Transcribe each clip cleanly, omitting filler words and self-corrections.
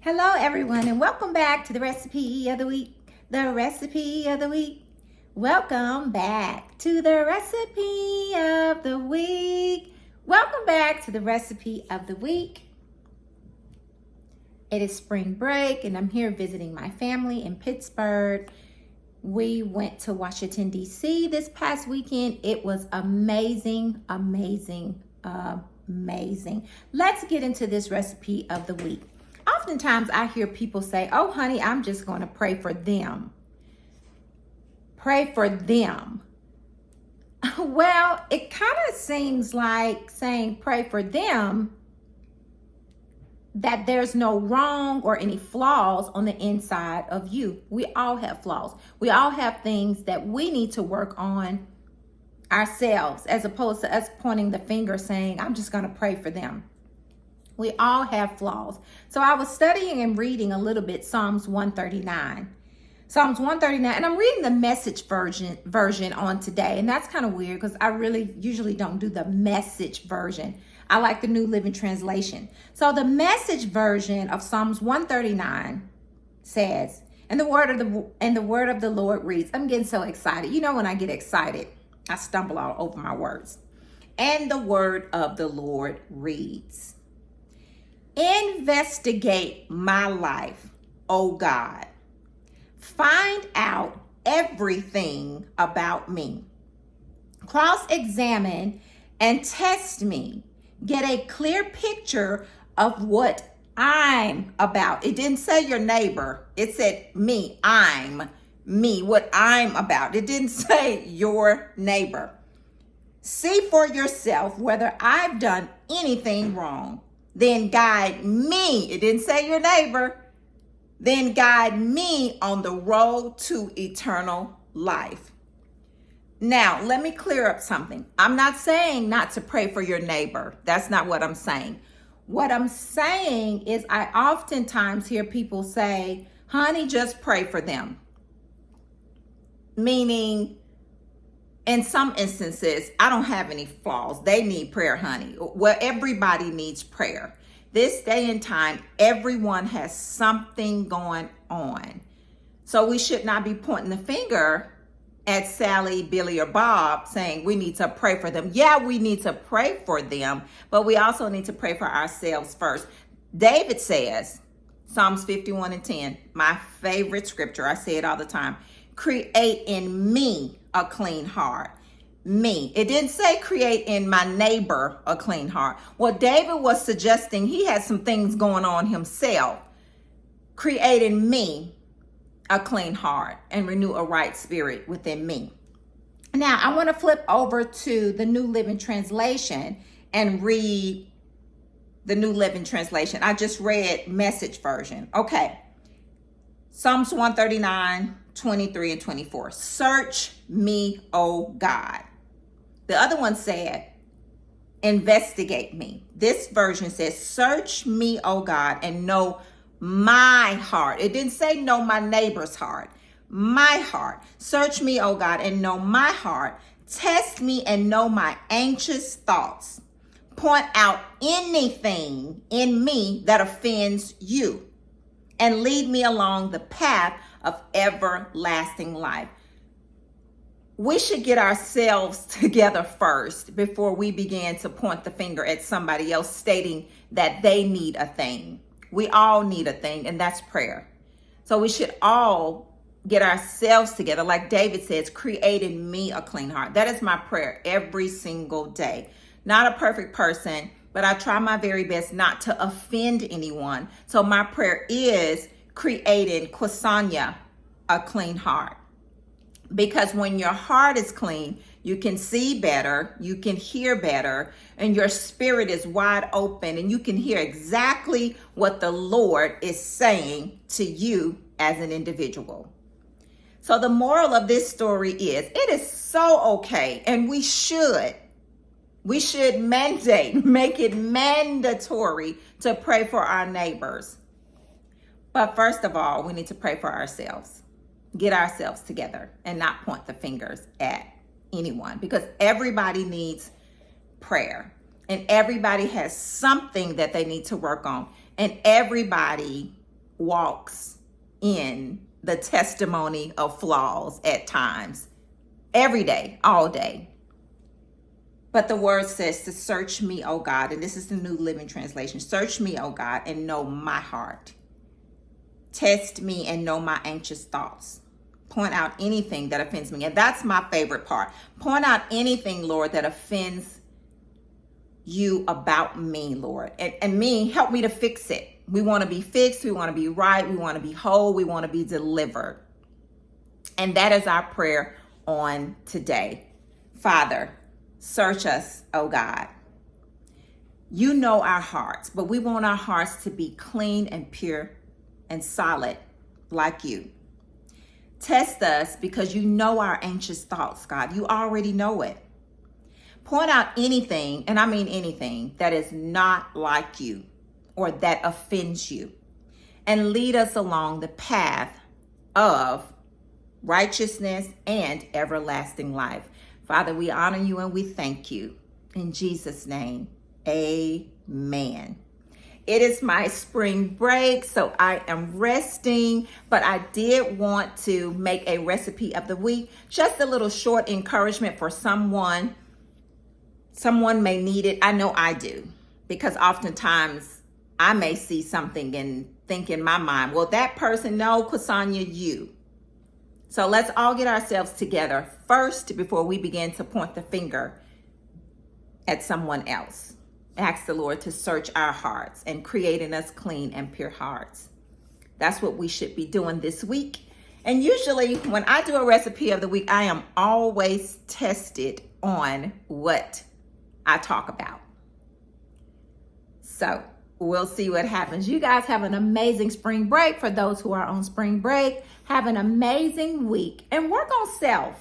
Hello, everyone, and welcome back to the recipe of the week. The recipe of the week. Welcome back to the recipe of the week. Welcome back to the recipe of the week. It is spring break, and I'm here visiting my family in Pittsburgh. We went to Washington, D.C. this past weekend. It was amazing, amazing, amazing. Let's get into this recipe of the week. Oftentimes I hear people say, oh, honey, I'm just going to pray for them. Pray for them. Well, it kind of seems like saying pray for them, that there's no wrong or any flaws on the inside of you. We all have flaws. We all have things that we need to work on ourselves, as opposed to us pointing the finger saying, I'm just going to pray for them. We all have flaws. So I was studying and reading a little bit Psalms 139. Psalms 139, and I'm reading the Message version on today. And that's kind of weird because I really usually don't do the Message version. I like the New Living Translation. So the Message version of Psalms 139 says, and the word of the Lord reads, I'm getting so excited. You know, when I get excited, I stumble all over my words. And the word of the Lord reads, investigate my life, O God. Find out everything about me. Cross-examine and test me. Get a clear picture of what I'm about. It didn't say your neighbor. It said me. I'm me, what I'm about. It didn't say your neighbor. See for yourself whether I've done anything wrong. Then guide me. It didn't say your neighbor. Then guide me on the road to eternal life. Now, let me clear up something. I'm not saying not to pray for your neighbor. That's not what I'm saying. What I'm saying is I oftentimes hear people say, honey, just pray for them. Meaning, in some instances, I don't have any flaws. They need prayer, honey. Well, everybody needs prayer. This day and time, everyone has something going on. So we should not be pointing the finger at Sally, Billy, or Bob saying we need to pray for them. Yeah, we need to pray for them, but we also need to pray for ourselves first. David says, Psalms 51:10, my favorite scripture, I say it all the time, create in me a clean heart. Me. It didn't say create in my neighbor a clean heart. What David was suggesting, he had some things going on himself. Create in me a clean heart and renew a right spirit within me. Now, I want to flip over to the New Living Translation and read the New Living Translation. I just read Message version. Okay. Psalms 139, 23 and 24. Search me, O God. The other one said, investigate me. This version says, search me, O God, and know my heart. It didn't say know my neighbor's heart. My heart. Search me, O God, and know my heart. Test me and know my anxious thoughts. Point out anything in me that offends you, and lead me along the path of everlasting life. We should get ourselves together first before we begin to point the finger at somebody else stating that they need a thing. We all need a thing, and that's prayer. So we should all get ourselves together. Like David says, create in me a clean heart. That is my prayer every single day. Not a perfect person, but I try my very best not to offend anyone. So my prayer is creating Kwasanya a clean heart. Because when your heart is clean, you can see better, you can hear better, and your spirit is wide open, and you can hear exactly what the Lord is saying to you as an individual. So the moral of this story is, it is so okay, and we should make it mandatory to pray for our neighbors. But first of all, we need to pray for ourselves. Get ourselves together and not point the fingers at anyone, because everybody needs prayer and everybody has something that they need to work on, and everybody walks in the testimony of flaws at times, every day, all day. But the word says to search me, O God, and this is the New Living Translation. Search me, O God, and know my heart. Test me and know my anxious thoughts. Point out anything that offends me. And that's my favorite part. Point out anything, Lord, that offends you about me, Lord. And me, help me to fix it. We want to be fixed. We want to be right. We want to be whole. We want to be delivered. And that is our prayer on today. Father, search us, oh God. You know our hearts, but we want our hearts to be clean and pure and solid like you. Test us because you know our anxious thoughts, God. You already know it. Point out anything, and I mean anything, that is not like you or that offends you. And lead us along the path of righteousness and everlasting life. Father, we honor you and we thank you. In Jesus' name, amen. It is my spring break, so I am resting, but I did want to make a recipe of the week. Just a little short encouragement for someone. Someone may need it. I know I do, because oftentimes I may see something and think in my mind, well, that person, no, Ksania, you. So let's all get ourselves together first before we begin to point the finger at someone else. Ask the Lord to search our hearts and create in us clean and pure hearts. That's what we should be doing this week. And usually when I do a recipe of the week, I am always tested on what I talk about. So we'll see what happens. You guys have an amazing spring break. For those who are on spring break, have an amazing week and work on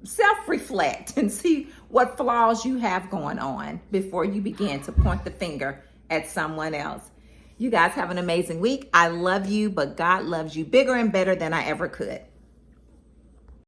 self-reflect and see what flaws you have going on before you begin to point the finger at someone else. You guys have an amazing week. I love you, but God loves you bigger and better than I ever could.